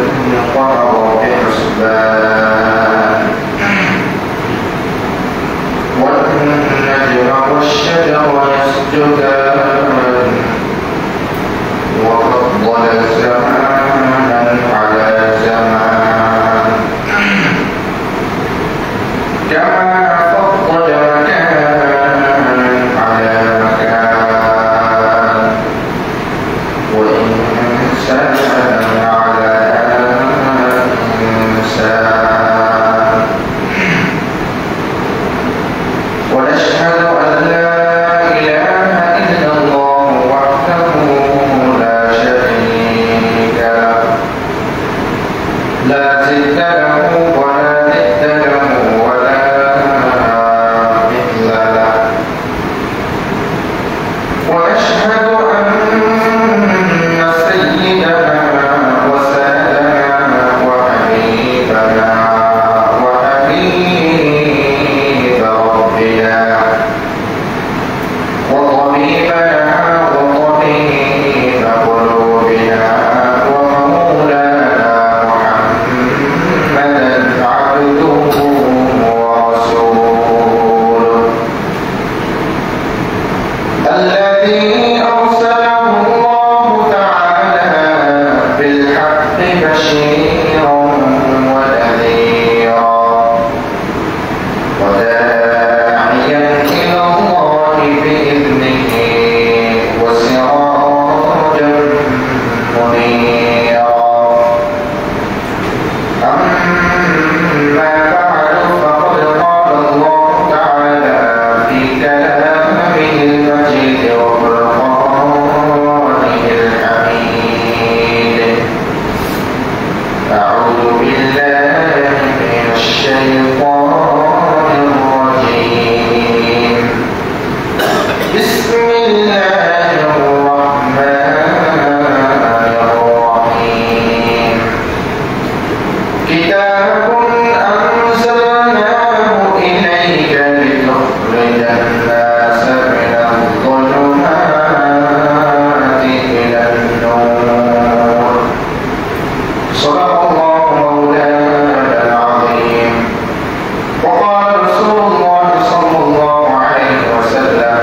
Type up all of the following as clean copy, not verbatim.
فانقلب بحسبان والنجم والشجر يسجدان وفضل زمانا على زمان كما فضل مكانا على مكان وإنسانا على إنسان ونشهد أن لا إله إلا الله وحده لا شريك له لا ضد له ولا ند له ولا مثل له ونشهد أن سيدنا وسندنا وحبيبنا وحبيب ربنا وطبيبنا وطبيب قلوبنا ومولانا محمدا عبده ورسوله الذي أرسله الله تعالى بالحق بشيرا ونذيرا وداعيا إلى الله بإذنه وسراجا منيرا أما بعد فقد قال الله تعالى في كلامه المجيد وفرقانه الحميد أعوذ بالله من الشيطان الرجيم بسم الله الرحمن الرحيم كتاب أنزلناه إليك لتخرج الناس من الظلمات إلى النور صدق الله مولانا العظيم وقال رسول الله صلى الله عليه وسلم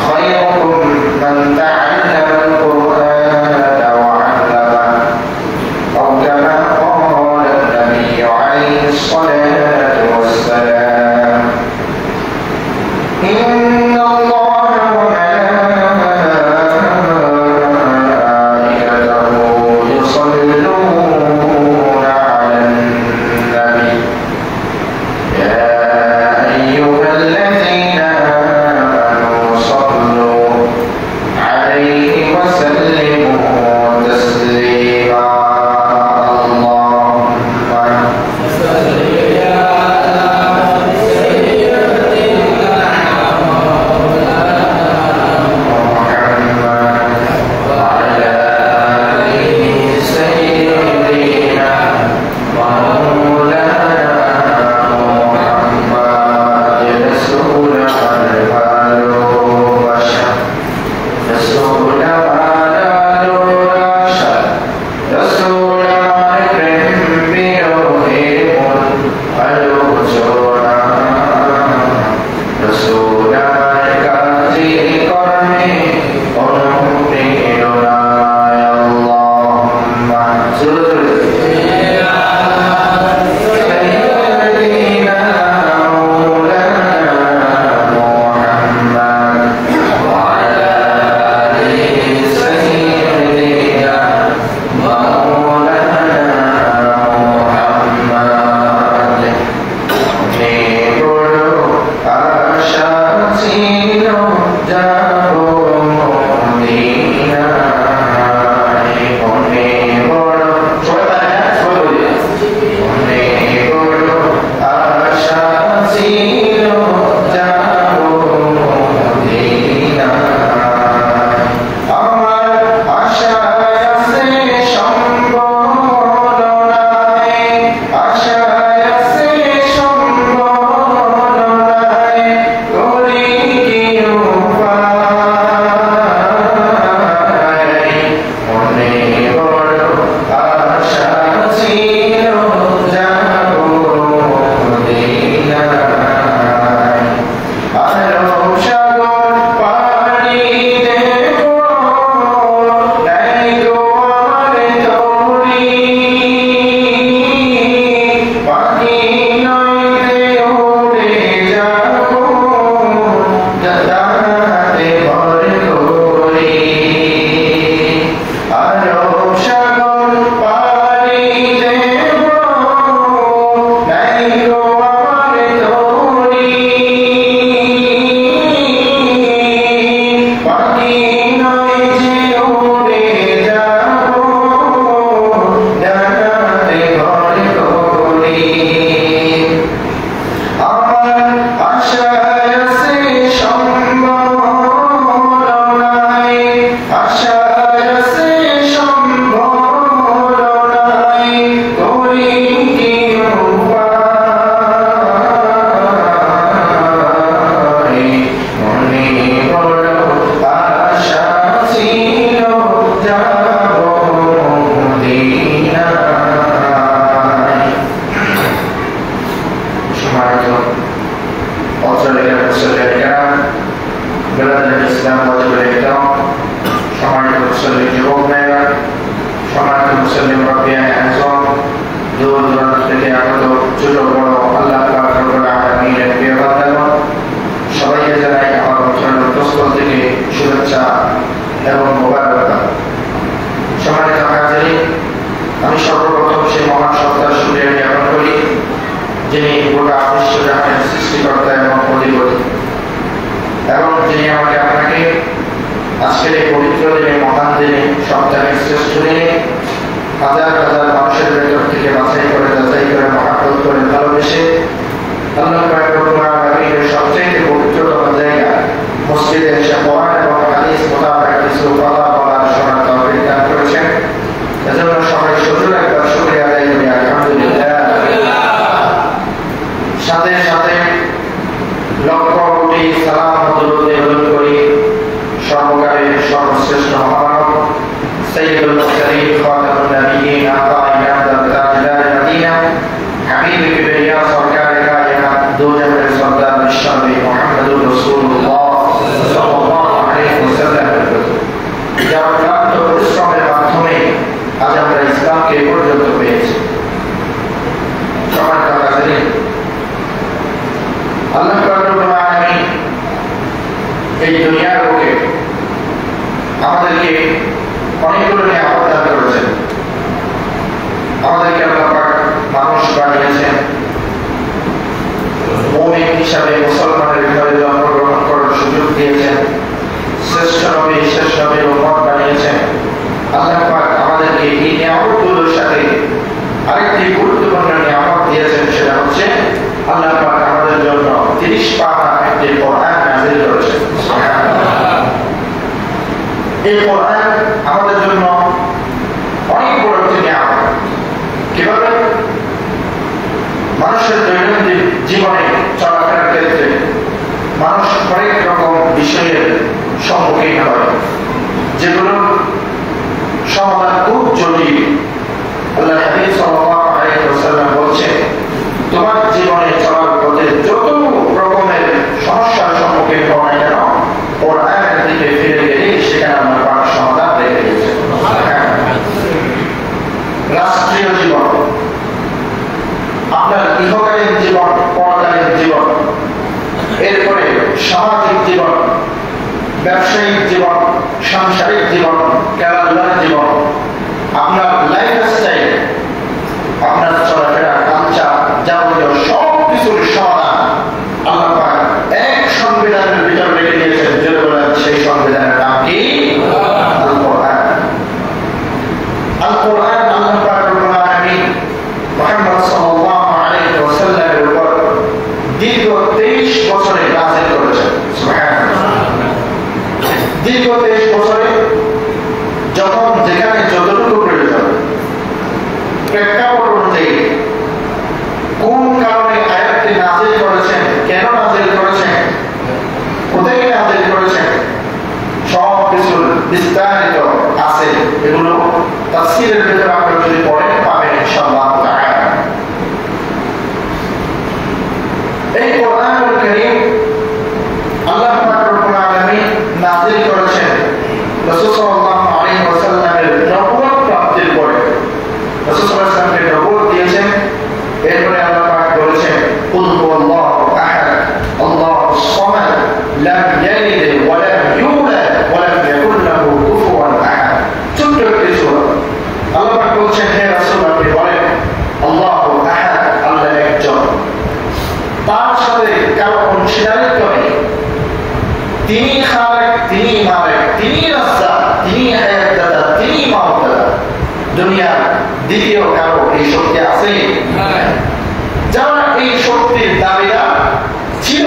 خيركم من تعلم القرآن وعلمه أو كما قال النبي عليه الصلاة والسلام إن الله وملائكته يصلون على النبي يا أيها الذين آمنوا صلوا عليه وسلموا تسليما اللهم এবং মোবারকবাদ। সম্মানিত হাজিরিন, আমি সর্বপ্রথম সেই মহান সত্তার শুকরিয়া জ্ঞাপন করি যিনি গোটা বিশ্বজাহানের সৃষ্টিকর্তা এবং অধিপতি, এবং যিনি আমাকে আপনাকে আজকের এই পবিত্র দিনে, মহান দিনে, সপ্তাহের শ্রেষ্ঠ দিনে হাজার হাজার মানুষের ভেতর থেকে বাছাই করে, যাচাই করে, মহাব্বত করে, ভালোবেসে আল্লাহ পাক রব্বুল আলামিনের সবচেয়ে পবিত্রতম জায়গা মসজিদে এসে কোরআন এবং হাদিস মোতাবেক কিছু কথা বলার শোনার তৌফিক দান করেছেন। এজন্য সবাই শুরু একবার শুকরিয়া আদায় করি আলহামদুলিল্লাহ। সাথে সাথে লক্ষ কোটি সালাম ও দরুদ নিবেদন করি সর্বকালের সর্বশ্রেষ্ঠ মহামানব সাইয়্যিদুল মুরসালিন খাতামুন নবিয়্যিন আতা ইমাম তাজদার মদিনা হাবিব কিবরিয়া সরকার কায়নাত দো জাহানের সরদার বিশ্বনবী মুহাম্মদুর রাসূলুল্লাহ সাল্লাল্লাহু আলাইহি ওয়াসাল্লাম যার ক্লান্ত পরিশ্রমের মাধ্যমে আজ আমরা ইসলামকে এ পর্যন্ত পেয়েছি। সম্মানিত হাজিরিন, আল্লাহ রব্বুল আলামিন এই দুনিয়ার বুকে আমাদেরকে অনেকগুলো নিয়ামত দান করেছেন। আমাদেরকে আল্লাহ পাক মানুষ বানিয়েছেন, মুমিন হিসাবে মুসলমানের ঘরে জন্মগ্রহণ করার সুযোগ দিয়েছেন, শ্রেষ্ঠ নবী শেষ নবীর উম্মত বানিয়েছেন। আল্লাহ পাক আমাদেরকে এই নিয়ামতগুলোর সাথে আরেকটি গুরুত্বপূর্ণ নিয়ামত দিয়েছেন, সেটা হচ্ছে আল্লাহ পাক আমাদের জন্য 30 পারা একটি কোরআন নাযিল করেছেন। এই কোরআন আমাদের জন্য অনেক বড় একটি নিয়ামত। কিভাবে? মানুষের দৈনন্দিন জীবনে চলাফেরার ক্ষেত্রে মানুষ অনেক রকম বিষয়ের সম্মুখীন হয়, যেগুলো সমাধান খুব জটিল। আল্লাহ নবী সাল্লাল্লাহু আলাইহি ওয়াসাল্লাম বলেছেন, তোমার জীবনে চলার পথে যত রকমের সমস্যার সম্মুখীন হও না কেন, কোরআনের দিকে ফিরে গেলে সেখানে আমরা পাওয়ার সমাধান রেখে দিয়েছে। রাষ্ট্রীয় জীবন, আপনার ইহকালীন জীবন, পরকালীন জীবন, এরপরে সামাজিক জীবন, ব্যবসায়িক জীবন, সাংসারিক জীবন, খেলাধুলার জীবন, আপনার লাইফস্টাইল, আপনার চলাফেরা, কালচার, যাবতীয় সব কিছুর সমাধান আল্লাহ পাক এক সংবিধানের ভিতর রেখে দিয়েছেন। যে বলেন সেই সংবিধানের নাম কি? আল কোরআন। আল কোরআন আল্লাহ পাক রব্বুল আলামিন মুহাম্মদ সাল্লাল্লাহু আলাইহি ওয়াসাল্লামের উপর দীর্ঘ 23 বছরে নাযিল করেছেন। সুবহানাল্লাহ। দীর্ঘ 23 বছরে যখন যেখানে যতটুকু প্রয়োজন, প্রেক্ষাপট অনুযায়ী কোন কারণে আয়াতটি নাযিল করেছেন, কেন নাযিল করেছেন, কোথায় নাযিল করেছেন, সব কিছু বিস্তারিত আছে। এগুলো তাফসীরের ভিতরে আপনারা যদি পড়েন পাবেন ইনশাআল্লাহ তাআলা। এই কোরআনুল কারীম আল্লাহ পাক রব্বুল আলামিন নাযিল করেছেন রাসূল সাল্লাল্লাহু আলাইহি ওয়াসাল্লামের নবুয়ত প্রাপ্তির পরে। রাসূল সাল্লাল্লাহু আলাইহি ওয়াসাল্লামকে নবুয়ত দিয়েছেন, এরপরে আল্লাহ পাক বলেছেন, কুল হুয়াল্লাহু আহাদ আল্লাহুস সামাদ লাম ইয়ালিদ ওয়া লাম ইউলাদ ওয়া লাম ইয়াকুল লাহু কুফুয়ান আহাদ। ছোট্ট একটি সূরা। আল্লাহ পাক বলেছেন, হে রাসূল আপনি বলেন আল্লাহু আহাদ, আল্লাহ একজন, তার সাথে কারো অংশীদারিত্ব নেই। তিনি খালিক, তিনি মালিক, তিনি রাজ্জাক, তিনি হায়াত দাতা, তিনি মাউত দাতা। দুনিয়ার দ্বিতীয় কারো এই শক্তি আছে? যারা এই শক্তির দাবিদার ছিল,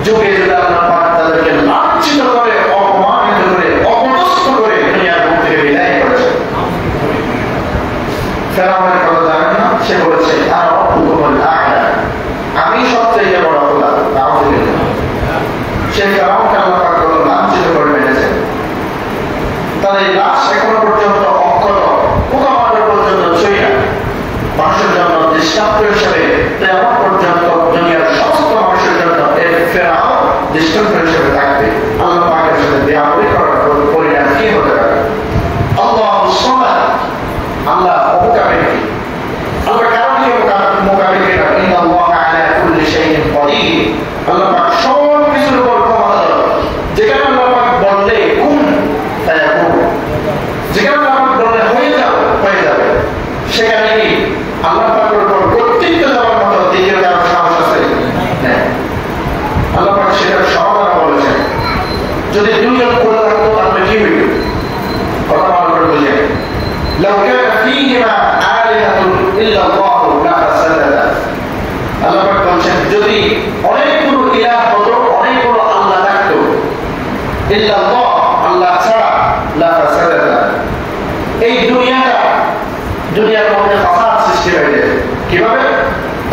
যুগে যুগে আল্লাহ পাক তাদেরকে লাঞ্ছিত করে, অপমানিত করে, অপদস্থ করে দুনিয়ার বুক থেকে বিদায় করেছে। ফেরাউনের কথা জানেন না? সে বলেছে আনা রাব্বুকুমুল আ'লা, আমি সবচেয়ে বড় খোদা। নাউযুবিল্লাহ। সে ফেরাউনকে আল্লাহ পাক লাঞ্ছিত করে মেরেছে। তাদের লাশ এখনো পর্যন্ত অক্ষত, পোকামাকড় পর্যন্ত ছুঁয়ে না। মানুষের জন্য দৃষ্টান্ত হিসেবে কিয়ামত পর্যন্ত দুনিয়ার সমস্ত মানুষের জন্য এর ফেরাউন দৃষ্টান্ত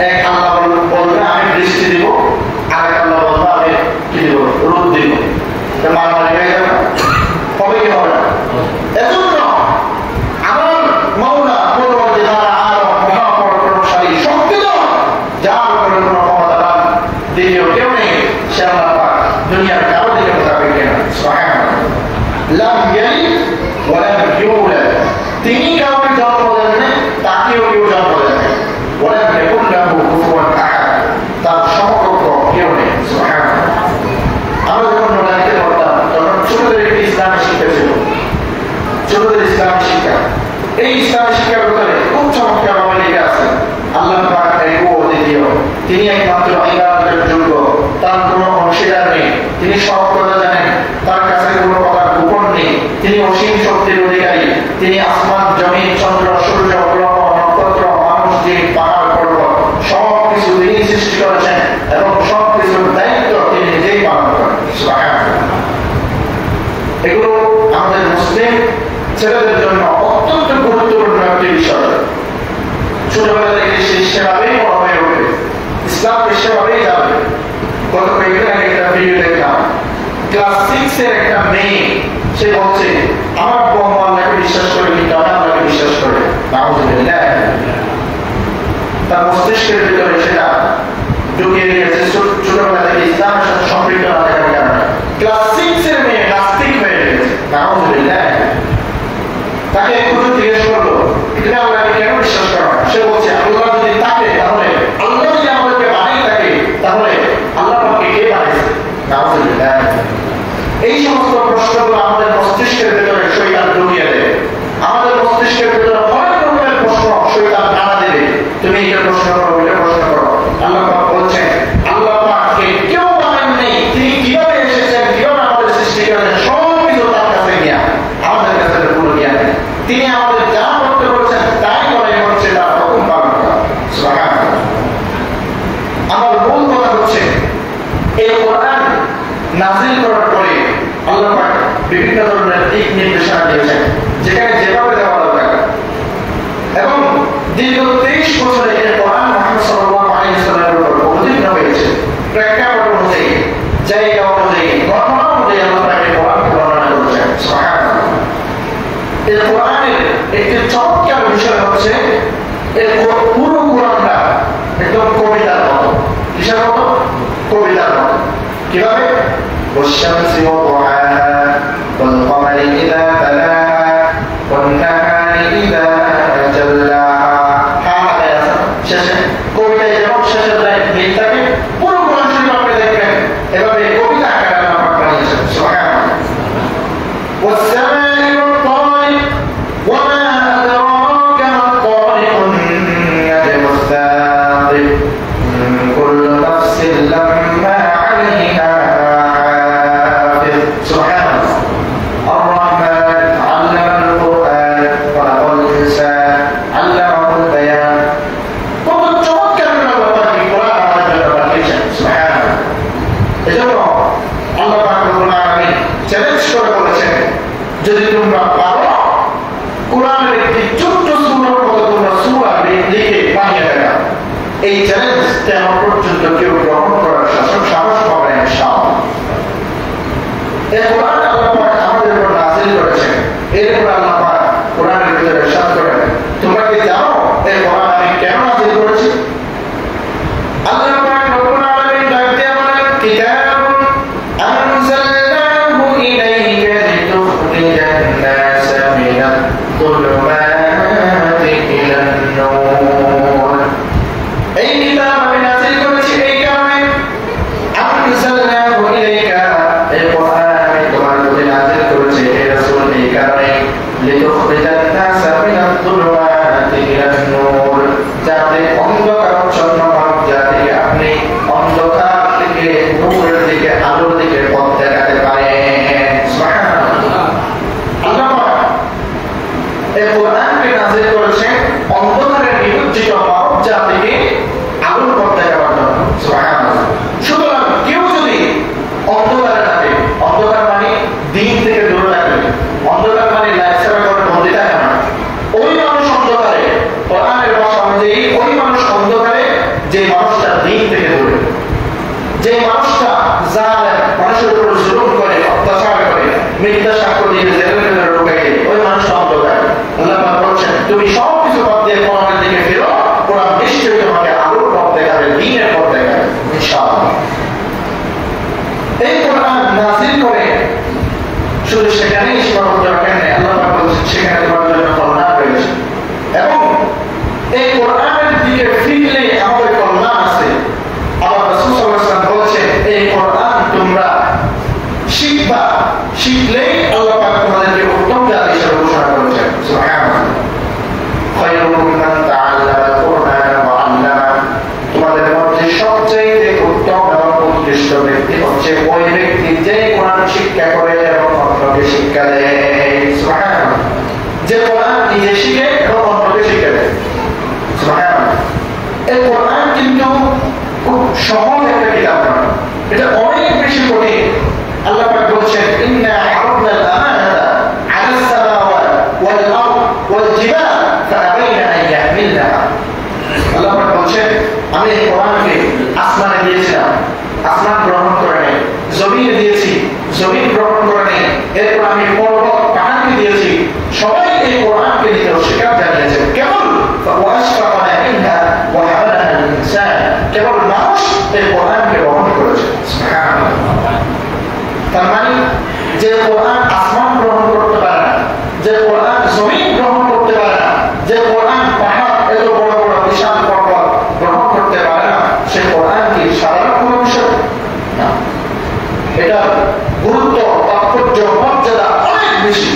এক আল্লাহ বলবে আমি বৃষ্টি দিব, আরেক আল্লাহ বলবে আমি কি দিব, রোদ দিব। মারামারি হয়ে যাবে, হবে কি হবে না? এজন্য আমার মাওলা পরবর্তীকার আর মহাপরাক্রমশালী শক্তিধর, যার উপরে কোনো ক্ষমতা দ্বিতীয় কেউ নেই, সে আল্লাহ পাক দুনিয়ার কারো দিকে মোতাবেক কেন। সুবহানাল্লাহ। লাম ইয়ালিদ ওয়া লাম ইউলাদ, তিনি কাউকে জন্ম দেন নাই, তাকেও কেউ জন্ম দেন নাই। ওয়া লাম ইয়াকুল লাহু কুফুয়ান আহাদ, তার সমকক্ষ কেউ নেই। সুবহানাল্লাহ। আমরা যখন নোলানিতে পড়তাম তখন ছোটদের একটি ইসলামী শিক্ষা ছিল, ছোটদের ইসলামী শিক্ষা। এই ইসলামী শিক্ষার ভিতরে খুব চমৎকার ভাবে লেখা আছে আল্লাহ পাক এক ও দ্বিতীয়, তিনি একমাত্র ইবাদতের যোগ্য, তার কোনো অংশীদার নেই, তিনি সব কথা জানেন, তার কাছে কোনো কথা গোপন নেই, তিনি অসীম শক্তির অধিকারী, তিনি আসমান জমিন চন্দ্র সূর্য গ্রহ নক্ষত্র মানুষ জিন পাহাড় পর্বত সবকিছু তিনি সৃষ্টি করেছেন এবং সবকিছুর দায়িত্ব তিনি নিজেই পালন করেন। সুবহানাল্লাহ। এগুলো আমাদের মুসলিম ছেলেদের জন্য অত্যন্ত গুরুত্বপূর্ণ একটি বিষয়। ছোটবেলা থেকে সে সেভাবেই বড় হয়ে উঠবে, ইসলামকে সেভাবেই যাবে। গত কয়েকদিন আগে একটা ভিডিও দেখলাম, ক্লাস 6 এর একটা মেয়ে, সে বলছে আমার বউ আল্লাহকে বিশ্বাস করে কিন্তু আমি আল্লাহকে বিশ্বাস করে। নাউযুবিল্লাহ। তার মস্তিষ্কের ভিতরে সেটা ঢুকিয়ে রেখেছে ছোটবেলা থেকে ইসলামের সাথে সম্পৃক্ত না থাকার কারণে। ক্লাস 6 এর মেয়ে নাস্তিক হয়ে গেছে। নাউযুবিল্লাহ। তাকে একটু জিজ্ঞেস করলো তুমি আল্লাহকে কেন বিশ্বাস করো? সে বলছে আল্লাহ যদি থাকে তাহলে, আল্লাহ যদি আমাদেরকে বানিয়ে থাকে তাহলে আল্লাহ পাককে কে বানিয়েছে? নাউযুবিল্লাহ। এই সমস্ত প্রশ্নগুলো আমাদের মস্তিষ্কের ভিতরে শয়তান ঢুকিয়ে দেবে, আমাদের মস্তিষ্কের ভিতরে অনেক রকমের প্রশ্ন শয়তান নাড়া দেবে, তুমি এটা প্রশ্ন করো, এটা প্রশ্ন করো। আল্লাহ পাক বলছেন আল্লাহ পাককে কেউ বানান নেই, তিনি কিভাবে এসেছেন, কিভাবে আমাদের সৃষ্টি করেছেন, সব কিছু তার কাছে জ্ঞান, আমাদের কাছে কোনো জ্ঞান নেই। তিনি আমাদের যা করতে বলছেন তাই করে, হচ্ছে তার হুকুম পালন করা। সুবহানাল্লাহ। আমার মূল কথা হচ্ছে এই কোরআন নাযিল করার পরে আল্লাহ পাক বিভিন্ন ধরনের দিক নির্দেশনা দিয়েছেন, যেখানে যেভাবে দেওয়া দরকার। এবং দীর্ঘ 23 বছরে এই কোরআন মুহাম্মদ সাল্লাল্লাহু আলাইহি ওয়াসাল্লামের উপর অবতীর্ণ হয়েছে। প্রেক্ষাপট অনুযায়ী, জায়গা অনুযায়ী, ঘটনা অনুযায়ী আল্লাহ পাক এই কোরআনকে বর্ণনা করেছেন। সুবহানাল্লাহ। এই কোরআনের একটি চমৎকার বিষয় হচ্ছে এর পুরো কোরআনটা একদম কবিতার মতো। কিসের মতো? কবিতার মতো। কিভাবে? والشمس وضحاها والقمر إذا تلاها والنهار إذا جلاها। শেষে কবিতা যেমন শেষের লাইন মিল থাকে, পুরো কোরআন শরীফ আপনি দেখবেন এভাবে কবিতা আকারে আল্লাহ পাক বানিয়েছেন। সুবহানাল্লাহ। والسماء والطارق وما أدراك ما الطارق النجم الثاقب كل نفس لما عليها حافظ। সুবহানাল্লাহ। الرحمن علم القرآن خلق الإنسان علمه البيان। কত চমৎকার আল্লাহ পাক এই কোরআন আমাদের জন্য পাঠিয়েছেন। সুবহানাল্লাহ। এজন্য আল্লাহ পাক রব্বুল আলামিন চ্যালেঞ্জ করে বলেছেন যদি তোমরা পারো কোরআনের একটি ছোট্ট সূরার মতো তোমরা সূরা লিখে বানিয়ে দেখাও। এই চ্যালেঞ্জ তেমন পর্যন্ত কেউ গ্রহণ করার সাহস পাবে না ইনশাআল্লাহ। এই কোরআন আল্লাহ পাক আমাদের উপর নাযিল করেছেন। এরপর আল্লাহ পাক কোরআনের ভিতরে ইরশাদ করেন তোমরা কি জানো এই কোরআন আমি কেন নাযিল করেছি? আল্লাহ পাক রব্বুল আলামিন ডাক দিয়ে বলেন কিতাবুন আনজালনাহু ইলাইকা লিতুখরিজান নাস মিনাত যুলুমাতি ইলান নূর। এই কিতাব আমি নাযিল করেছি এই কারণে, আনজালনাহু ইলাইকা, এই কোরআন আমি তোমার প্রতি নাযিল করেছি হে রাসূল এই কারণে, লিতুখরিজান নাস মিনাত যুলুমাতি ইলান নূর, যাতে অন্ধকারাচ্ছন্ন মানুষ জাতিকে আপনি অন্ধকার থেকে নূরের দিকে, আলোর দিকে পথ দেখাতে পারেন। সুবহানাল্লাহ। আল্লাহ পাক এই কোরআনকে নাযিল করেছেন অন্ধকারে নিমজ্জিত মানব জাতিকে আলোর পথ দেখাবার জন্য। সুবহানাল্লাহ। সুতরাং কেউ যদি অন্ধকারে থাকে, অন্ধকার মানে দিন থেকে দূরে থাকবে, অন্ধকার মানে লাইট সারা করে বন্দী থাকে না, সুবহানাল্লাহ, যে কোরআন নিজে শিখে এবং অন্যকে শিখে দেয়। সুবহানাল্লাহ। এই কোরআন কিন্তু খুব সহজ একটা কিতাব নয়, এটা অনেক বেশি কঠিন। আল্লাহ পাক বলছেন ইন্না আরাদনা আল-আমানাতা আলা আস-সামাওয়াতি ওয়াল আরদ ওয়াল জিবাল ফাআবাইনা আন ইয়াহমিলনাহা। আল্লাহ পাক বলছেন আমি এই কোরআনকে আসমানে দিয়েছিলাম, আসমান গ্রহণ করে নেই, জমিনে দিয়েছি, জমিন গ্রহণ করে নেই, এরপর আমি পর্বত পাহাড়কে দিয়েছি, সবাই এই কোরআনকে নিতে অস্বীকার জানিয়েছে। কেবল ওয়াশফাআনা মিনহা ওয়া হামালাহা আল-ইনসান, কেবল মানুষ এই কোরআনকে গ্রহণ করেছে। সুবহানাল্লাহ। তার মানে যে কোরআন আসমান গ্রহণ করতে পারে না, যে কোরআন জমিন গ্রহণ করতে পারে না, যে কোরআন পাহাড় এত বড় বড় বিশাল পর্বত গ্রহণ করতে পারে না, সে কোরআন কি সাধারণ কোনো বিষয় না। এটা গুরুত্ব, তাৎপর্য, মর্যাদা অনেক বেশি।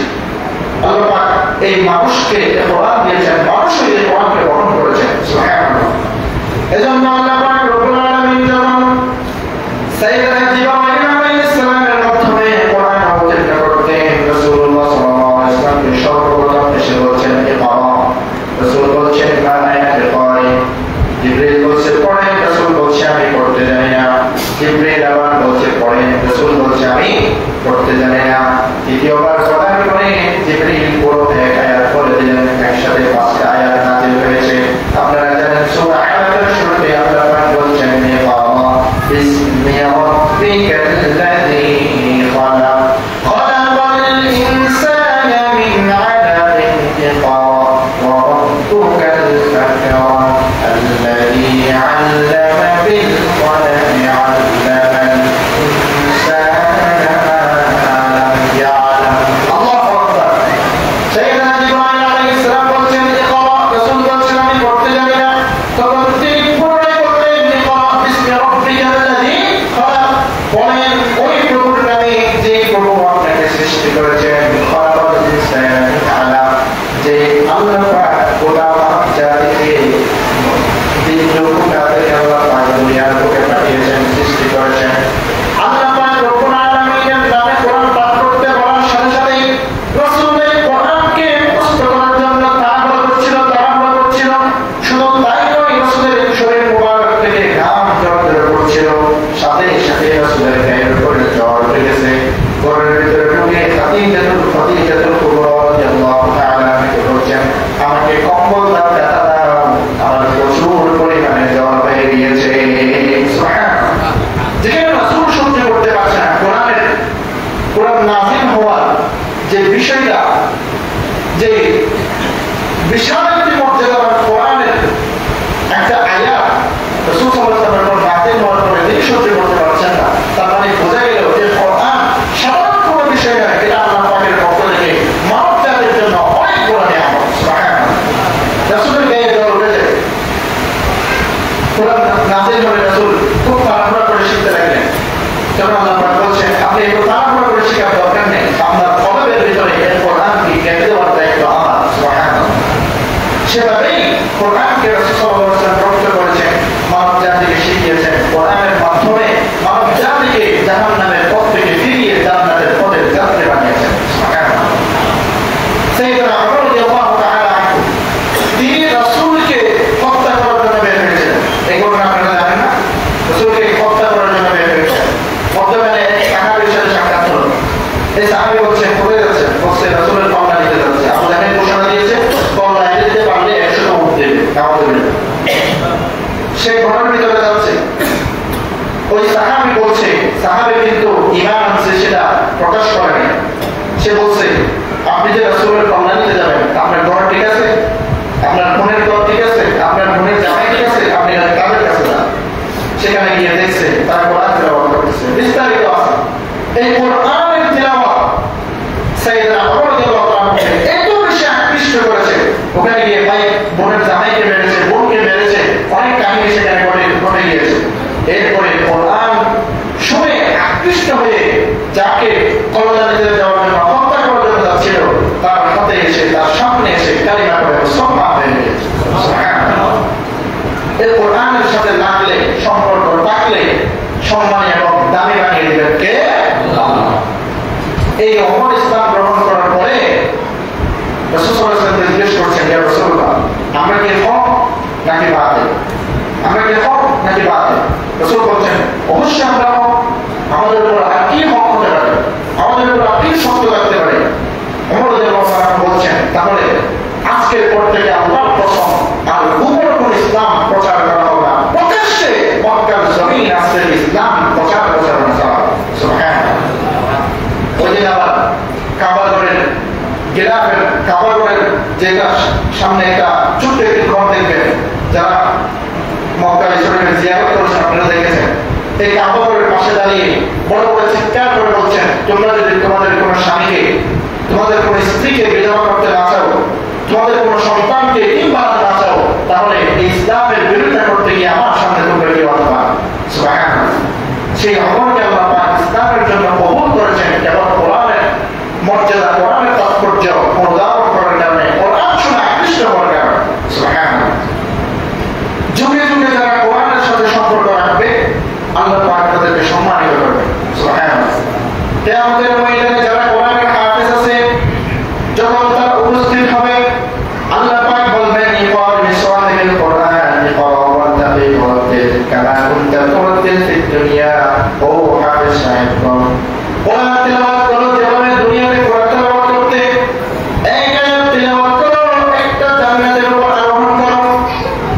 আল্লাহ পাক এই মানুষকে কোরআন দিয়েছেন, মানুষই এই কোরআনকে গ্রহণ করেছেন। সুবহানাল্লাহ। এজন্য আল্লাহ পাক রব্বুল আলামিন যখন সাইয়েদনা জিবরাইল আলাইহিস সালামের মাধ্যমে কোরআন অবতীর্ণ করতেন, রাসূলুল্লাহ সাল্লাল্লাহু আলাইহি ওয়াসাল্লামকে সর্বপ্রথম এসে বলছেন ইকরা, রাসূল বলছেন মা আনা বিকারি, জিবরাইল বলছে পড়েন, রাসূল বলছে আমি পড়তে জানি না, জিবরাইল আবার বলছে পড়েন, রাসূল বলছে আমি পড়তে জানি না। দ্বিতীয়বার পড়ার পরে জিবরাইল পুরো এক আয়াত পড়ে দিলেন, একসাথে 5টা আয়াত নাযিল হয়েছে। আপনারা জানেন সূরা আলাকের শুরুতে আল্লাহ পাক বলছেন ইকরা বিসমি রাব্বিকাল্লাযী খালাক খালাকাল ইনসানা মিন আলাকিন ইকরা ওয়া রাব্বুকাল আকরাম আল্লাযী আল্লামা বিল কলমি আল্লামাল ইনসানা মা লাম ইয়ালাম। আল্লাহু আকবার। সাইয়েদনা জিবরাইল আলাইহিস সালাম বলছেন ইকরা, রাসূল বলছেন আমি পড়তে জানি না, তখন তিনি পুনরায় বললেন ইকরা বিসমি রাব্বিকাল্লাযী খালাক, পড়েন ওই প্রভুর নামে যে প্রভু আপনাকে সৃষ্টি করেছেন, খালাকাল ইনসানা মিন আলাক, যে আল্লাহ পাক গোটা মানব জাতিকে আল্লাহ পাক দুনিয়ার বুকে পাঠিয়েছেন, সৃষ্টি করেছেন। আল্লাহ পাক রব্বুল আলামিনের নামে কোরআন পাঠ করতে বলার সাথে সাথে রাসূল এই কোরআনকে মুখস্থ করার জন্য তাড়াহুড়ো করছিল। শুধু তাই নয়, রাসূলের শরীর মুবারক থেকে ঘাম ঝরঝরে পড়ছিল, সাথে সাথে রাসূলের গায়ের উপরে জ্বর উঠে গেছে। ঘরের ভিতরে ঢুকে খাদিজাতুল কুবরা রাদিয়াল্লাহু তাআলা আনহা বলছেন আমাকে কম্বল দাও, ব্যথা দাও, আমার প্রচুর পরিমাণে জ্বর হয়ে গিয়েছে। সুবহানাল্লাহ। যেখানে রাসূল সহ্য করতে পারছে না, কোরআন নাযিল হওয়ার যে বিষয়টা, যে বিশাল একটি মর্যাদাবান কোরআনের একটা আয়াত রাসূল সাল্লাল্লাহু আলাইহি ওয়াসাল্লাম নাযিল হওয়ার পরে তিনি সহ্য করতে পারছেন না। তার মানে বোঝা গেল যে কোরআন সাধারণ কোনো বিষয় নয়, এটা আল্লাহ পাকের পক্ষ থেকে মানব জাতির জন্য অনেক বড় নিয়ামত। সুবহানাল্লাহ। রাসূলের গায়ে জ্বর উঠে যায়, কোরআন নাযিল হলে রাসূল খুব তাড়াহুড়া করে শিখতে লাগলেন। তখন আল্লাহ পাক বলছেন আপনি একটু তাড়াহুড়া করে শেখার দরকার নেই, আপনার কলবের ভিতরে এই কোরআনকে গেঁথে দেওয়ার দায়িত্ব আমার। সুবহানাল্লাহ। সেভাবেই কোরআনকে রাসূল সাল্লাল্লাহু আলাইহি ওয়াসাল্লাম প্রকট করেছেন, মানব জাতিকে শিখিয়েছেন। কোরআনের মাধ্যমে মানব জাতিকে জাহান্নামের পথ থেকে ফিরিয়ে জান্নাতের পথের যাত্রী বানিয়েছেন। সুবহানাল্লাহ। সাইয়েদনা ওমর রাদিয়াল্লাহু তাআলা আনহু তিনি রাসূলকে হত্যা করার জন্য বের হয়েছিলেন। এই ঘটনা আপনারা জানেন না? রাসূলকে হত্যা করার জন্য বের হয়েছিলেন। মধ্যখানে এক সাহাবীর সাথে সাক্ষাৎ হলো। এই সাহাবী বলছে কোথায় যাচ্ছেন? বলছে রাসূলের কল্যাণ নিতে যাচ্ছে। আবু জাহেল ঘোষণা দিয়েছে কল্যাণ নিতে পারলে 100 উট দেবে, কাউকে দেবে না। সে ঘরের ভিতরে যাচ্ছে, ওই সাহাবী বলছে, সাহাবী কিন্তু ঈমান আনছে সেটা প্রকাশ করেনি। সে বলছে আপনি যে রাসূলের কল্যাণ নিতে যাবেন, আপনার ঘর ঠিক আছে, আপনার বোনের ঘর ঠিক আছে, আপনার বোনের জামাই ঠিক আছে, আপনি তাদের কাছে যান। সেখানে গিয়ে দেখছে তারা কোরআন তেলাওয়াত করতেছে, বিস্তারিত আছে। এই কোরআনের তেলাওয়াত সাইয়েদনা ওমর রাদিয়াল্লাহু তাআলা এত বেশি আকৃষ্ট করেছে, ওখানে গিয়ে ভাই বোনের জামাইকে মেরেছে, বোনকে মেরেছে, অনেক কাহিনী সেখানে ঘটে গিয়েছে। এরপরে কোরআন শুনে আকৃষ্ট হয়ে যাকে কল্যাণ নিতে যাওয়ার জন্য হত্যা করার জন্য যাচ্ছিল, তার হাতে এসে তার সামনে এসে কালিমা পড়ে মুসলমান হয়ে গেছে। সুবহানাল্লাহ। এই কোরআনের সাথে লাগলে, সম্পর্ক থাকলে সম্মানী এবং দামি বানিয়ে দেবেন কে? আল্লাহ। এই ওমর ইসলাম গ্রহণ করার পরে রাসূল বলছেন অবশ্যই আমরা আমাদের উপর আর কি হক হতে পারে, আমাদের উপর আর কি শক্ত থাকতে পারে। ওমর রাদিয়াল্লাহু আনহু বলছেন তাহলে আজকের পর থেকে আল্লাহর কসম আর গোপন কোন ইসলাম প্রচার করা হবে না, প্রকাশ্যে মক্কার জমিন আজকে ইসলাম প্রচার প্রচারণা করা হবে। সুবহানাল্লাহ। ওই দিন আবার কাবাগরের গিলাফের কাবাগরের যেটা সামনে একটা ছোট্ট একটি ঘর দেখবেন, যারা মক্কার শরীফে জিয়ারত করেছেন আপনারা দেখেছেন, এই কাবাগরের পাশে দাঁড়িয়ে বড় বড় চিৎকার করে বলছেন তোমরা যদি তোমাদের কোনো স্বামীকে, তোমাদের কোনো স্ত্রীকে বিধবা করতে না চাও, তোমাদের কোনো সন্তানকে তিন বানাতে না চাও, তাহলে ইসলামের বিরোধিতা করতে গিয়ে আমার সামনে তোমরা কি বাঁধবা। সুবহানাল্লাহ। সেই অমরকে আল্লাহ পাক ইসলামের জন্য কবুল করেছেন কেবল কোরআনের মর্যাদা, কোরআনের তাৎপর্য অনুধাবন করার কারণে, কোরআন শুনে আকৃষ্ট হওয়ার কারণে। সুবহানাল্লাহ। যুগে যুগে যারা কোরআনের সাথে সম্পর্ক রাখবে আল্লাহ পাক তাদেরকে সম্মানিত করবে। সুবহানাল্লাহ। কিয়ামতের ময়দানে যারা কোরআনের হাফেজ আছে, যখন তারা উপস্থিত হবে আল্লাহ পাক বলবেন ইকরা বিসওয়াতিল কোরআন ইকরা ওয়াত্তাবি ওয়াত্তিল কামা কুনতা তুরাতিল ফিদ দুনিয়া। ও হাফেজ সাহেবগণ, কোরআন তেলাওয়াত করো যেভাবে দুনিয়াতে কোরআন তেলাওয়াত করতে, এক আয়াত তেলাওয়াত করো একটা জান্নাতের উপর আরোহণ করো,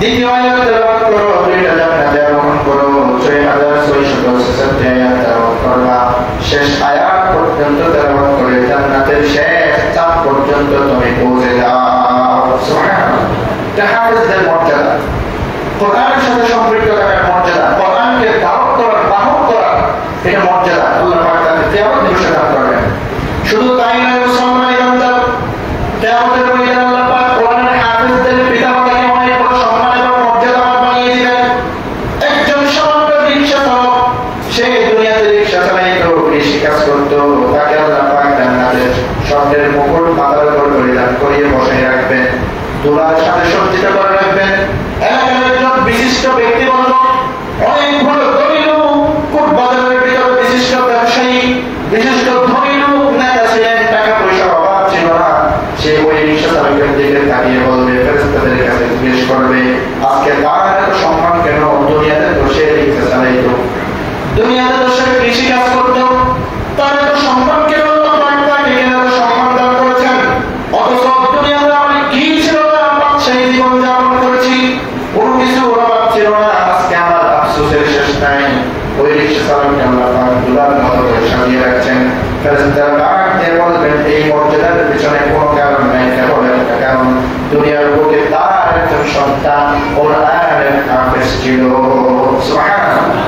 দ্বিতীয় আয়াত তেলাওয়াত করো দুইটা জান্নাতে আরোহণ করো, 6666 আয়াত তেলাওয়াত করবা, শেষ আয়াত পর্যন্ত তেলাওয়াত করে জান্নাতের শেষ চাঁদ পর্যন্ত তুমি পৌঁছে যাও। সুবহানাল্লাহ। এটা হাফেজদের মর্যাদা, কোরআনের সাথে সম্পৃক্ত থাকার মর্যাদা, কোরআনকে দাওয়াত করার, বাহক করার এটা মর্যাদা আল্লাহ পাক তাদের কিয়ামত দিবসে দান করবেন। শুধু তাই নয় মুসলমান ইমানদার, কিয়ামতের ময়দানে আল্লাহ পাক কোরআনের হাফেজদের পিতামাতাকে অনেক বড় সম্মান এবং মর্যাদাবান বানিয়ে দিবেন। একজন সামান্য রিকশা চালক, সে দুনিয়াতে রিকশা চালাইতো, কৃষি কাজ করতো, তাকে আল্লাহ পাক জান্নাতের স্বর্ণের মুকুট মাথার উপর পরিধান করিয়ে বসায় রাখবেন, দুলার সাথে সজ্জিত করে রাখবেন। এলাকার একজন বিশিষ্ট ব্যক্তিবর্গ, অনেক বড় ধনী লোক, কোট বাজারের ভিতরে বিশিষ্ট ব্যবসায়ী, বিশিষ্ট ধনী লোক, নেতা ছিলেন, টাকা পয়সার অভাব ছিল না, সে ওই রিকশা চালকের দিকে তাকিয়ে বলবে, ফেরেশতাদের কাছে জিজ্ঞেস করবে আজকে তার এত সম্মান কেন? দুনিয়াতে তো সে রিকশা চালাইতো, দুনিয়াতে তো সে কৃষি কাজ করতো, তার এত সম্মান কেন? তাকে কেন সম্মান দান করেছেন? অথচ দুনিয়াতে অনেক কি ছিল না, সেই জীবন যাপন করেছি, কোনো কিছু অভাব ছিল না, আজকে আমার আফসোসের শেষ নাই। ওই রিকশা চালককে আল্লাহ পাক দুলার মতো করে সাজিয়ে রাখছেন। ফেরেশতারা ডাক দিয়ে বলবেন এই মর্যাদার পিছনে কোনো কারণ নাই, কেবল একটা কারণ, দুনিয়ার বুকে তার একজন সন্তান কোরআনের হাফেজ ছিল। সুবহানাল্লাহ।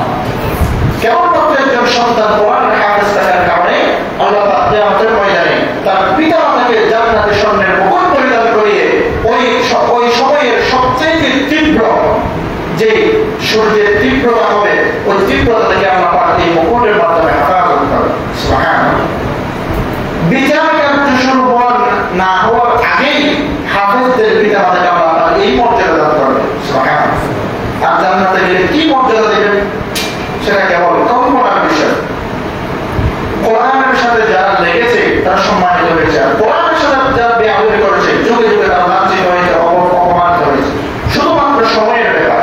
কেবলমাত্র একজন সন্তান কোরআনের হাফেজ থাকার কারণে আল্লাহ পাক কিয়ামতের ময়দানে তার পিতামাতাকে জান্নাতে স্বর্ণের মুকুট পরিধান করিয়ে ওই সময়ের সবচেয়ে তীব্র যে সূর্যের তীব্রতা হবে, ওই তীব্রতা থেকে আল্লাহ পাক এই মুকুটের মাধ্যমে হেফাজত করে। সুবহানাল্লাহ। বিচার কার্য শুরু না হওয়ার আগেই হাফেজদের পিতামাতাকে আল্লাহ পাক এই মর্যাদা দান করবে। সুবহানাল্লাহ। আর জান্নাতে গেলে কি মর্যাদা দেবেন সেটা কেবল কল্পনার বিষয়। কোরআনের সাথে যারা লেগেছে তারা সম্মানিত হয়েছে, আর কোরআনের সাথে যারা বেআদবি করেছে যুগে যুগে তারা লাঞ্ছিত হয়েছে, অপমানিত হয়েছে। শুধুমাত্র সময়ের ব্যাপার,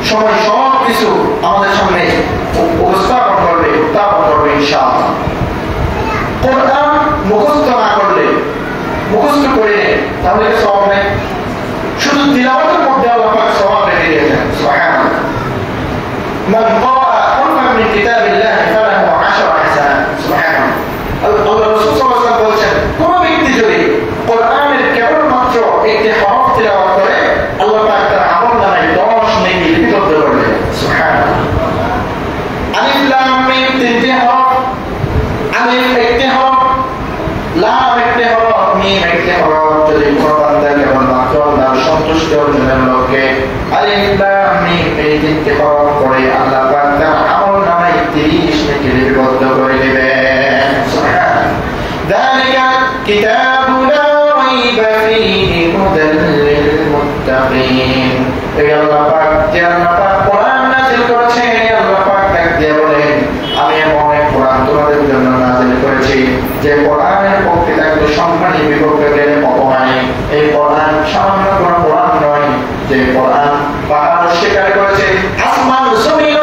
সময় সব কিছু আমাদের সামনে উপস্থাপন করবে, উত্থাপন করবে ইনশাআল্লাহ। কোরআন মুখস্থ না করলে, মুখস্থ করে তাহলে সওয়াব নেই, শুধু তিলাওয়াতের মধ্যে আল্লাহ পাক সওয়াব রেখে দিয়েছেন। সুবহানাল্লাহ। من قرأ حرفا من كتاب الله فله 10 حسنات. سبحان الله. الله رسول صلى الله عليه وسلم বলেছেন কোন ব্যক্তি যদি কোরআনের কেবলমাত্র একটি হরফ তিলাওয়াত করে আল্লাহ পাক তার আমলনামায় 10 নেকি লিপিবদ্ধ করবেন। সুবহানাল্লাহ। আলিফ লাম মিম তিনটি হরফ, আলিফ একটি হরফ, লাম একটি হরফ, মিম একটি হরফ, যদি কোন বান্দা কেবলমাত্র আল্লাহর সন্তুষ্টি অর্জনের লক্ষ্যে আলিফ লাম মিম এই তিনটি হরফ পড়ে আল্লাহ পাক তার আমলনামায় 30 নেকি লিপিবদ্ধ করে দিবেন। সুবহানাল্লাহ। যালিকা কিতাবু লা রাইবা ফীহি হুদাল লিল মুত্তাকিন। এই আল্লাহ পাক যে আল্লাহ পাক কোরআন নাযিল করেছেন, আল্লাহ পাক দিয়ে বলেন আমি এমন এক কোরআন তোমাদের জন্য নাযিল করেছি যে কোরআনের পক্ষে থাকলে সম্মানী, বিপক্ষে গেলে অপমানী। এই কোরআন সামান্য কোনো কোরআন নয় যে কোরআন পাহাড় স্বীকার করেছে, আসমান জমিন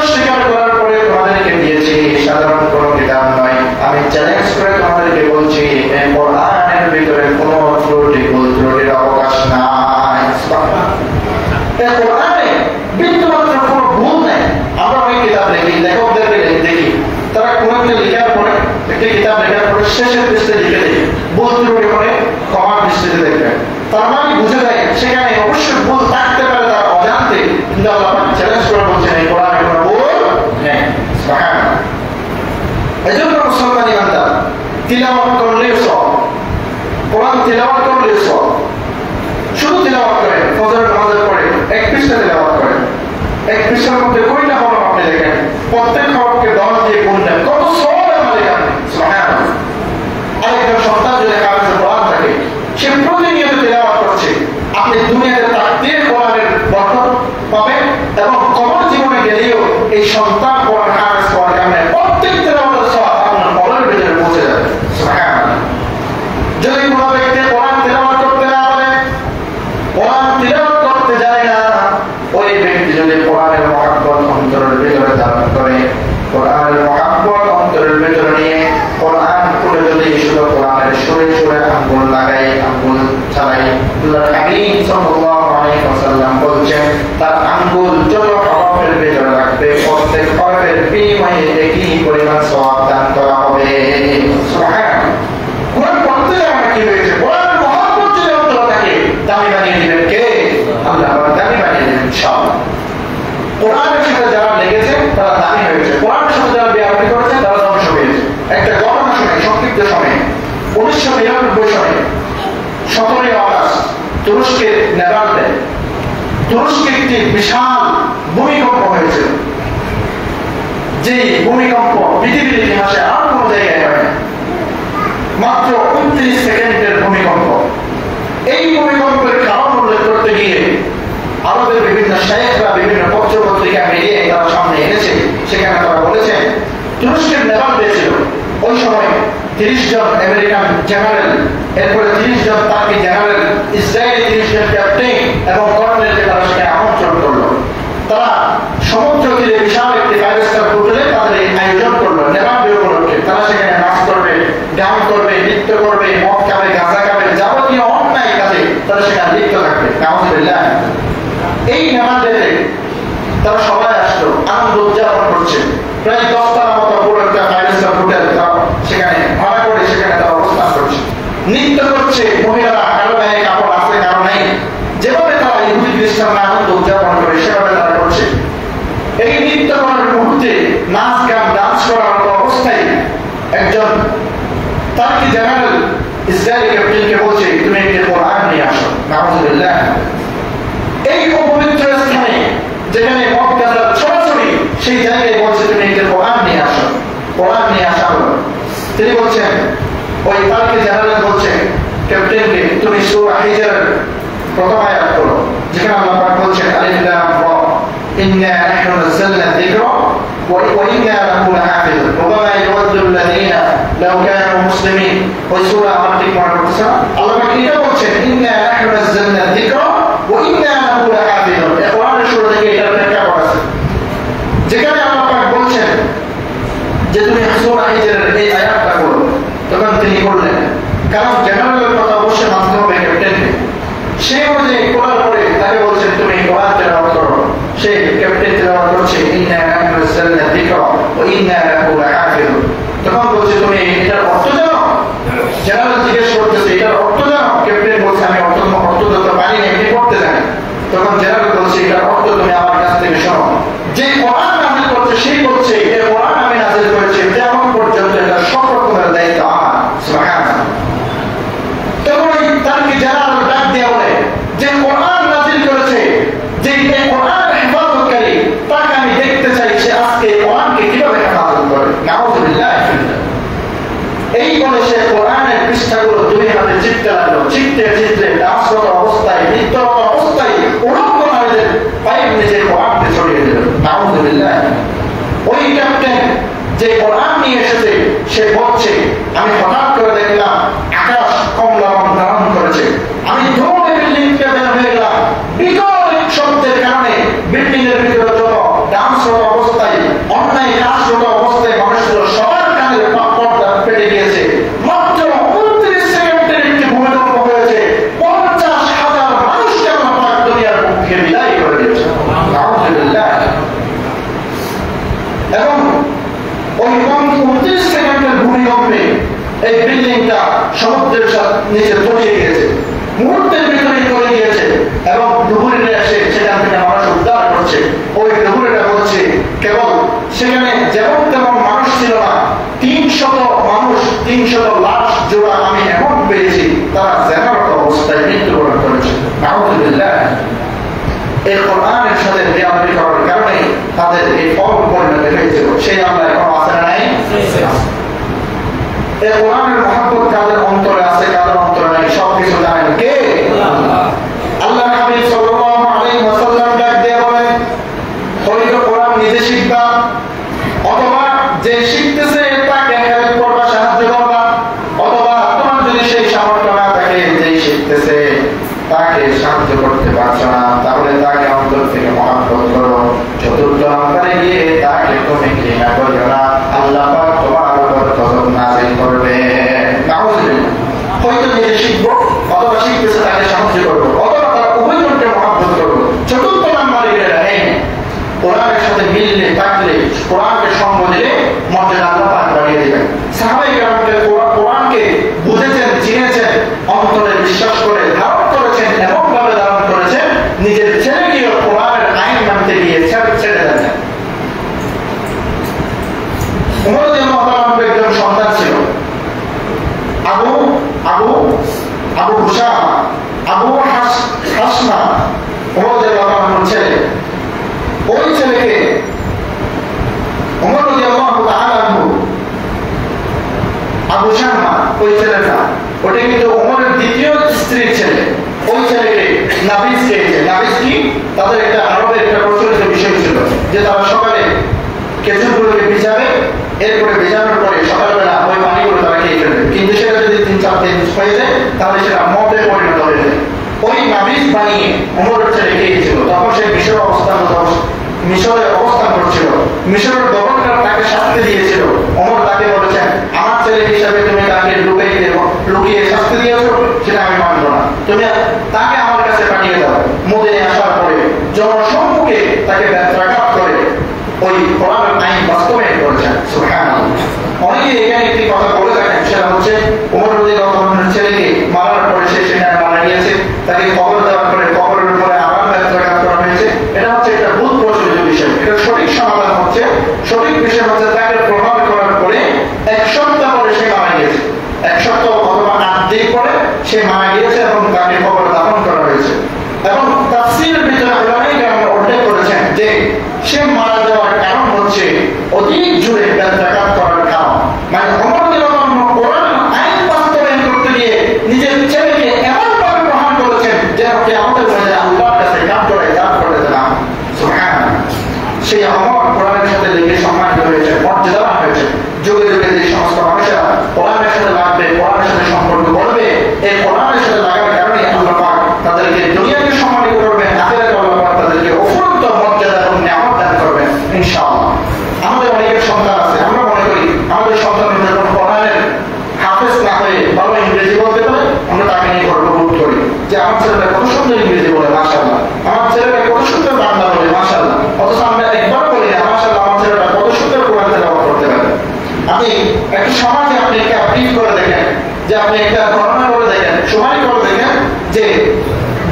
শেষের পৃষ্ঠে লিখে দিই, ভুল ত্রুটি করে ক্ষমার দৃষ্টিতে দেখবেন। তার মানে বুঝে যায় সেখানে অবশ্যই ভুল থাকতে পারে তার অজান্তে, কিন্তু আল্লাহ চ্যালেঞ্জ করে বলছেন এই কোরআনে কোনো ভুল নেই। সুবহানাল্লাহ। এজন্য মুসলমান ইমানদার তিলাওয়াত করলেও সওয়াব, কোরআন তিলাওয়াত করলেও সওয়াব। শুধু তিলাওয়াত করেন, ফজরের নামাজের পরে এক পৃষ্ঠা তিলাওয়াত করেন, এক পৃষ্ঠার মধ্যে কয়টা হরফ আপনি লেখেন, প্রত্যেক হরফকে 10 দিয়ে গুণ দেন, কত সওয়াব আমাদের এখানে। সুবহানাল্লাহ। আরেকজন সন্তান যদি কাছে কোরআন থাকে, সে প্রতিনিয়ত তিলাওয়াত করছে, আপনি দুনিয়াতে থাকতে কোরআনের বরকত পাবেন এবং কবর জীবনে গেলেও এই সন্তান কোরআন হাফেজ হওয়ার কারণে প্রত্যেক তিলাওয়াতের সওয়াব আপনার কবরের ভিতরে পৌঁছে যাবে। সুবহানাল্লাহ। যদি কোনো ব্যক্তি কোরআন তিলাওয়াত করতে না পারে, কোরআন তিলাওয়াত করতে জানে না, ওই ব্যক্তি যদি কোরআনের মহব্বত অন্তরের ভিতরে ধারণ করে, কোরআনের মহব্বত অন্তরের ভিতরে নিয়ে কোরআন খুলে যদি শুধু কোরআনের সুরে সুরে আঙ্গুল লাগাই, আঙ্গুল চালাই, আল্লাহর হাবিব সাল্লাল্লাহু আলাইহি ওয়াসাল্লাম বলছেন তার আঙ্গুল যত হরফের ভিতরে রাখবে প্রত্যেক হরফের বিনিময়ে একই পরিমাণ সওয়াব দান করা হবে। সুবহানাল্লাহ। কোরআন পড়তে আমরা কি হয়েছে, কোরআন মহব্বত যদি অন্তরে থাকে দামি বানিয়ে দিবেন কে? আল্লাহ দামি বানিয়ে দিবেন ইনশাআল্লাহ। কোরআনের সাথে যারা লেগেছে তারা দামি হয়েছে, কোরআনের সাথে যারা বেয়াদবি করেছে তারা ধ্বংস হয়েছে। একটা ঘটনা শুনে সংক্ষিপ্ত সময়ে 1999 সালে 17 আগস্ট তুরস্কের নেদারল্যান্ডে তুরস্কে একটি বিশাল ভূমিকম্প হয়েছিল, যে ভূমিকম্প পৃথিবীর ইতিহাসে আর কোনো জায়গায় হয় না। মাত্র 29 সেকেন্ডের ভূমিকম্প। এই ভূমিকম্পের কারণ উল্লেখ করতে গিয়ে আরবের বিভিন্ন শায়েখরা বিভিন্ন পত্রপত্রিকা মিলিয়ে তারা সামনে এনেছে, সেখানে তারা বলেছেন তুরস্কের নেপাল পেয়েছিল ওই সময় 30 জন আমেরিকান জেনারেল, এরপরে 30 জন তার্কি জেনারেল, ইসরায়েলি 30 জন ক্যাপ্টেন এবং কর্নেলকে তারা সেখানে আমন্ত্রণ করলো। তারা সমুদ্র তীরে বিশাল একটি 5 স্টার হোটেলে তাদের আয়োজন করলো নেপাল ডে উপলক্ষে। তারা সেখানে নাচ করবে, গান করবে, নৃত্য করবে, মদ খাবে, গাঁজা খাবে, যাবতীয় অন্যায় কাজে তারা সেখানে লিপ্ত থাকবে। নাউযুবিল্লাহ। এই নেপাল ডেতে তারা সবাই আসলো, আনন্দ উদযাপন করছে। প্রায় 10 টার মতো পুরো একটা 5 স্টার হোটেল সেখানে ভাড়া করে সেখানে তারা অবস্থান করছে, নৃত্য করছে। মহিলারা কারো গায়ে কাপড় আছে কারো নেই, যেভাবে তারা ইহুদি খ্রিস্টানরা আনন্দ উদযাপন করে সেভাবে তারা করছে। এই নৃত্য করার মুহূর্তে নাচ গান ডান্স করার মতো অবস্থায় একজন তার্কি জেনারেল ইসরায়েলি ক্যাপ্টেনকে বলছে তুমি একটি কোরআন নিয়ে আসো। নাউযুবিল্লাহ। এই অপবিত্র স্থানে যেখানে মদ গাঁজা ছড়াছড়ি, সেই জায়গায় বলছে তুমি একটি কোরআন নিয়ে আসো। কোরআন নিয়ে আসা হলো। তিনি বলছেন, ওই তার্কি জেনারেল বলছে ক্যাপ্টেনকে তুমি সূরা হিজরের প্রথম আয়াত পড়ো, যেখানে আল্লাহ পাক বলছেন আলিফ লাম রা ইন্না নাহনু নাযালনা যিকরা ওয়া ইন্না লাহু লাহাফিজুন ওয়া মা ইয়াওয়াদ্দু আল্লাযীনা লাও কানু মুসলিমিন। ওই সূরা আমার ঠিক মনে পড়ছে না, আল্লাহ পাক এটা বলছেন ইন্না নাহনু নাযালনা যিকরা ওয়া ইন্না লাহু লাহাফিজুন। এই কোরআনের সূরা থেকে এটা প্রেক্ষাপট আছে, যেখানে আল্লাহ পাক বলছেন যে তুমি সূরা হিজরের এই আয়াতটা পড়ো। তখন তিনি বললেন, কারণ জেনারেলের কথা অবশ্যই মানতে হবে ক্যাপ্টেনকে। সে অনুযায়ী কোরআন পড়ে তাকে বলছেন তুমি কোরআন তেলাওয়াত করো। সে ক্যাপ্টেন তেলাওয়াত করছে ইন্না নাহনু নাযালনা যিকরা ওয়া ইন্না লাহু লাহাফিজুন। তখন বলছে তুমি এটার অর্থ জানো? জেনারেল জিজ্ঞেস করতেছে এটার অর্থ জানো? ক্যাপ্টেন বলছে আমি অর্থ যত পারি না এমনি পড়তে জানি। তখন জেনারেল বলছে এটার অর্থ তুমি আমার কাছ থেকে শোনো। যে কোরআন নাযিল করছে সেই বলছে এই কোরআন আমি নাযিল করেছি, কিয়ামত পর্যন্ত এটা সব রকমের দায়িত্ব আমার। সুবহানাল্লাহ। তখন এই তার্কি জেনারেল ডাক দিয়ে বলে যে কোরআন নাযিল করেছে, যে এই কোরআন হেফাজতকারী, তাকে আমি দেখতে চাই সে আজকে কোরআনকে কিভাবে হেফাজত করে। নাউযুবিল্লাহ। এই বলে সে কোরআনের পৃষ্ঠাগুলো 2 হাতে চিপতে লাগলো। চিপতে চিপতে ডান্সরত অবস্থায়, নৃত্যরত অবস্থায় উলঙ্গ নারীদের পায়ের নিচে কোরআনকে ছড়িয়ে দিল। নাউযুবিল্লাহ। ওই ক্যাপ্টেন যে কোরআন নিয়ে এসেছে সে বলছে আমি হঠাৎ করে দেখলাম আকাশ কমলা রং ধারণ করেছে, আমি দৌড়ে বিল্ডিং থেকে বের হয়ে গেলাম। বিকট শব্দের কারণে বিল্ডিং এর ভিতরে যত ডান্সরত অবস্থায়, অন্যায় কাজরত অবস্থায় মানুষগুলো সবার কানে পর্দা পেটে গিয়েছে। মাত্র 29 সেকেন্ডের একটি ভূমিকম্প হয়েছে, 50,000 মানুষকে আল্লাহ দুনিয়ার মুখে বিদায় করে দিয়েছে। নাউযুবিল্লাহ। এবং ওই 29 সেকেন্ডের ভূমিকম্পে এই করছে। ওই ডুবুরিটা বলছে কেবল সেখানে যেমন তেমন মানুষ ছিল না, 300 মানুষ, 300 লাশ জোড়া আমি এমন পেয়েছি তারা জেনারত অবস্থায় মৃত্যুবরণ করেছে। নাউযুবিল্লাহ। এই কোরআনের সাথে বেয়াদবি করার কারণে তাদের এই ফল পরিণত হয়েছিল। সেই আল্লাহ এখন আছে না নাই? এই কোরআনের মহব্বত কাদের অন্তরে আছে, কাদের অন্তরে নাই, সবকিছু জানেন কে? আল্লাহ নবী সাল্লাল্লাহু আলাইহি ওয়াসাল্লাম ডাক দিয়ে বলেন, হয়তো কোরআন নিজে শিখবা অথবা যে শিখতেছে তাকে হেল্প করবা, সাহায্য করবা, অথবা তোমার যদি সেই সামর্থ্য না থাকে যে শিখতেছে তাকে সাহায্য করতে পারছো না, তাহলে তাকে অন্তর থেকে মহব্বত করো। চতুর্থ নম্বরে গিয়ে তাকে তুমি ঘৃণা করিও না, আল্লাহ পাক তোমার উপর গজব নাযিল করবে। নাউযুবিল্লাহ। হয়তো নিজে শিখবো অথবা শিখতেছে তাকে সাহায্য করবো, অথবা তারা উভয়জনকে মহব্বত করবো। চতুর্থ নম্বরে গিয়ে কোরআনের সাথে মিললে থাকলে, কোরআনকে সঙ্গ দিলে মর্যাদা আল্লাহ পাক বাড়িয়ে দিবেন। সাহাবায়ে কেরামকে কোরআনকে বুঝেছেন, চিনেছেন, অন্তরে বিশ্বাস করে ধারণ করেছেন, এমন ভাবে ধারণ করেছেন নিজের ছেলেকেও কোরআনের আইন মানতে গিয়ে ছেড়ে দেন। ওমর রাদিয়াল্লাহু তাআলার একজন সন্তান ছিল, আবু হুসামা, আবু হাসমা, ওমর রাদিয়াল্লাহু তাআলার ছেলে। ওই ছেলেকে ওমর রাদিয়াল্লাহু তাআলা আবু শামা, ওই ছেলেটা ওটা কিন্তু ওমরের দ্বিতীয় স্ত্রীর ছেলে। ওই ছেলেকে নাবিস খেয়েছে। নাবিস কি? তাদের একটা আরবের একটা প্রচলিত বিষয় ছিল যে তারা সকালে খেজুরগুলোকে ভিজাবে, এরপরে ভেজানোর পরে সকালবেলা ওই পানিগুলো তারা খেয়ে ফেলবে, কিন্তু সেটা যদি 3-4 দিন হয়ে যায় তাহলে সেটা মদে পরিণত হয়ে যায়। ওই নাবিস বানিয়ে ওমরের ছেলে খেয়েছিল। তখন সে মিশরে অবস্থান করছিল। মিশরের গভর্নর তাকে শাস্তি দিয়েছিল। ওমর তাকে বলেছেন, আমার ছেলে হিসাবে তুমি তাকে লুকিয়ে শাস্তি দিয়েছো, সেটা আমি মানব না, তুমি তাকে আমার কাছে পাঠিয়ে দাও। মদিনায় আসার পরে জনসম্মুখে তাকে ব্যত্রাঘাত করে ওই কোরআনের আইন বাস্তবায়ন করেছেন। সুবহানাল্লাহ। অনেকে এখানে একটি কথা বলে থাকেন, সেটা হচ্ছে ওমর রাদিয়াল্লাহু আনহুর ছেলেকে মারার পরে সে সেখানে মারা গিয়েছে, তাকে কবর দেওয়ার পরে কবরের উপরে আবার ব্যত্রাঘাত করা হয়েছে। এটা হচ্ছে একটা ভুল প্রচলিত বিষয়। এটা সঠিক সমাধান হচ্ছে, সঠিক বিষয় হচ্ছে তাকে প্রভাব করার পরে 1 সপ্তাহ পরে সে মারা গিয়েছে। 1 সপ্তাহ অথবা 8 দিন পরে সে মারা গিয়েছে এবং তাকে কবরে দাফন করা হয়েছে। এবং তাফসীরের ভিতরে উলামায়ে কেরাম উল্লেখ করেছেন যে সে মারা যাওয়ার কারণ হচ্ছে অধিক জোরে ব্যত্রাঘাত করার কারণ। মানে ওমর রাদিয়াল্লাহু আনহু কোরআন আইন বাস্তবায়ন করতে গিয়ে নিজের ছেলেকে এমন ভাবে প্রহার করেছেন যেন কিয়ামতের মধ্যে আল্লাহর কাছে কাম করে না। সুবহানাল্লাহ। সেই ওমর কোরআনের সাথে লেগে সম্মানিত হয়েছে, মর্যাদা হয়েছে। যুগে যুগে যে সমস্ত মানুষেরা কোরআনের সাথে লাগবে, কোরআনের সাথে সম্পর্ক করবে, এই কোরআনের সাথে লাগার কারণে আল্লাহ পাক তাদেরকে দুনিয়াকে সম্মানিত করবেন, আখিরাতে আল্লাহ পাক তাদেরকে অফুরন্ত মর্যাদা এবং নিয়ামত দান করবেন ইনশাআল্লাহ। আমাদের অনেকের সন্তান আছে, আমরা মনে করি আমাদের সন্তান যখন কোরআনের হাফেজ না হয়ে ভালো ইংরেজি বলতে পারে, আমরা তাকে নিয়ে গর্ববোধ করি যে আমার ছেলেটা কত সুন্দর ইংরেজি বলে, মাশাআল্লাহ, আমার ছেলেটা কত সুন্দর বাংলা বলে, মাশাআল্লাহ। অথচ আমরা একবার বলি না, মাশাআল্লাহ, আমার ছেলেটা কত সুন্দর কোরআন তেলাওয়াত করতে পারে। আপনি একটা সমাজে আপনি একটা প্রিন্ট করে দেখেন, যে আপনি একটা গণনা করে দেখেন, সমাজ করে দেখেন যে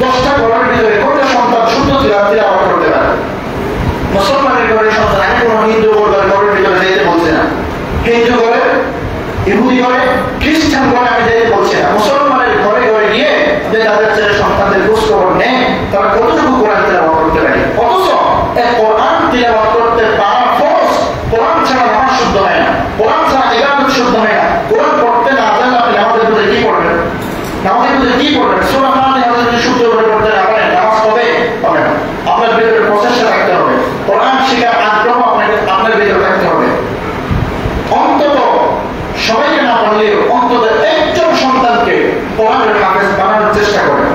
10টা ঘরের ভিতরে কয়টা সন্তান সুন্দর তেলাওয়াত করতে পারে। মুসলমানের ঘরের সন্তান, আমি কোনো হিন্দু ঘরের ভিতরে যেতে বলছি না, হিন্দু ঘরে, ইহুদি ঘরে, খ্রিস্টান ঘরে আমি যেতে বলছি না, মুসলমানের ঘরে ঘরে গিয়ে যে তাদের ছেলে সন্তানদের খোঁজ খবর নেয় তারা কতটুকু কোরআন তেলাওয়াত করতে পারে। অথচ কোরআন তেলাওয়াত করতে পারা ফরজ। কোরআন ছাড়া নামাজ শুদ্ধ হয় না, কোরআন ছাড়া ইবাদত শুদ্ধ হয় না। কোরআন পড়তে না জানলে আপনি নামাজের মধ্যে কি পড়বেন? সূরা ফাতিহা যদি শুদ্ধ করে পড়তে না পারেন নামাজ হবে না। আপনার ভিতরে প্রচেষ্টা রাখতে হবে, কোরআন শেখার আগ্রহ আপনার ভিতরে রাখতে হবে। অন্তত সবাইকে না পারলেও অন্তত একজন সন্তানকে কোরআনের হাফেজ বানানোর চেষ্টা করেন।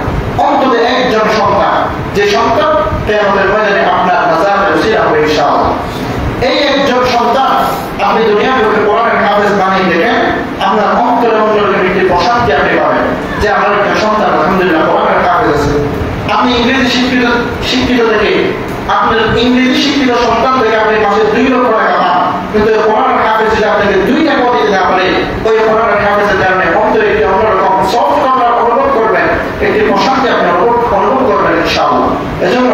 অন্তত একজন সন্তান, যে সন্তান কিয়ামতের ময়দানে আপনার নাজাতের উসিলা হবে ইনশাআল্লাহ। এই একজন সন্তান আপনি দুনিয়ার উপরে কোরআনের হাফেজ বানিয়ে দেখেন, আপনার অন্তরে অন্তরে একটি প্রশান্তি আপনি পাবেন যে আমার একটা সন্তান আলহামদুলিল্লাহ কোরআনের হাফেজ আছে। আপনি ইংরেজি শিক্ষিত থেকে, আপনার ইংরেজি শিক্ষিত সন্তান থেকে আপনি মাসে 2 লক্ষ টাকা পান, কিন্তু কোরআনের হাফেজ যদি আপনাকে 2 টাকা দিতে না পারে, ওই কোরআনের হাফেজের কারণে অন্তরে একটি অন্যরকম সফট অনুভব করবেন, একটি প্রশান্তি আপনি অনুভব করবেন ইনশাআল্লাহ। এজন্য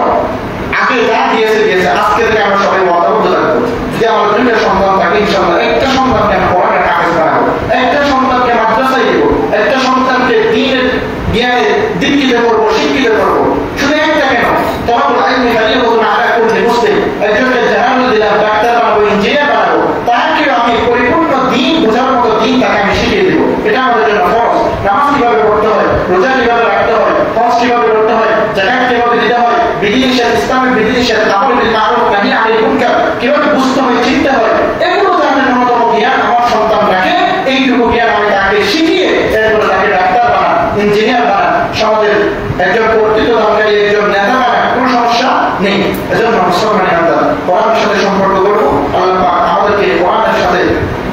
আগে আজকে যা দিয়েছে দিয়েছে, আজকে থেকে আমরা সবাই ওয়াদাবদ্ধ থাকবো যে আমার দুইটা সন্তান থাকে ইনশাআল্লাহ একটা সন্তানকে আমি কোরআনের হাফেজ বানাবো, একটা সন্তানকে মাদ্রাসায় দেব, একটা সন্তানকে দ্বীনের জ্ঞানে দীক্ষিত করবো, শিক্ষিত করবো। শুধু একটা কেন, তলাবুল ইলমি ফারিদাতুন আলা কুল্লি মুসলিম, একজনকে জানানো দিলাম ডাক্তার বানাবো, ইঞ্জিনিয়ার বানাবো, তাকে আমি পরিপূর্ণ দ্বীন বোঝার মতো দ্বীন তাকে আমি শিখিয়ে দেবো। এটা আমাদের জন্য ফরজ। নামাজ কিভাবে পড়তে হয়, রোজা কিভাবে রাখতে হয়, হজ কিভাবে করতে হয়, যাকাত কিভাবে দিতে হয়, বিধিনিষেধ, ইসলামের বিধিনিষেধ, আমল বিল মারুফ নাহি আনিল মুনকার কিভাবে বুঝতে হয়, চিনতে হয়, এগুলো জানার ন্যূনতম জ্ঞান আমার সন্তান রাখে। এইটুকু জ্ঞান আমি তাকে শিখিয়ে এরপরে তাকে ডাক্তার বানান, ইঞ্জিনিয়ার বানান, সমাজের একজন কর্তৃত্বদানকারী, একজন নেতা বানান, কোনো সমস্যা নেই। এজন্য মুসলমান আমরা কোরআনের সাথে সম্পর্ক করবো। আল্লাহ পাক আমাদেরকে কোরআনের সাথে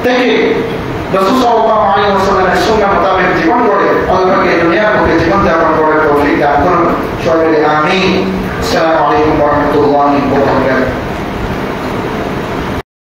থেকে রাসূল সাল্লাল্লাহু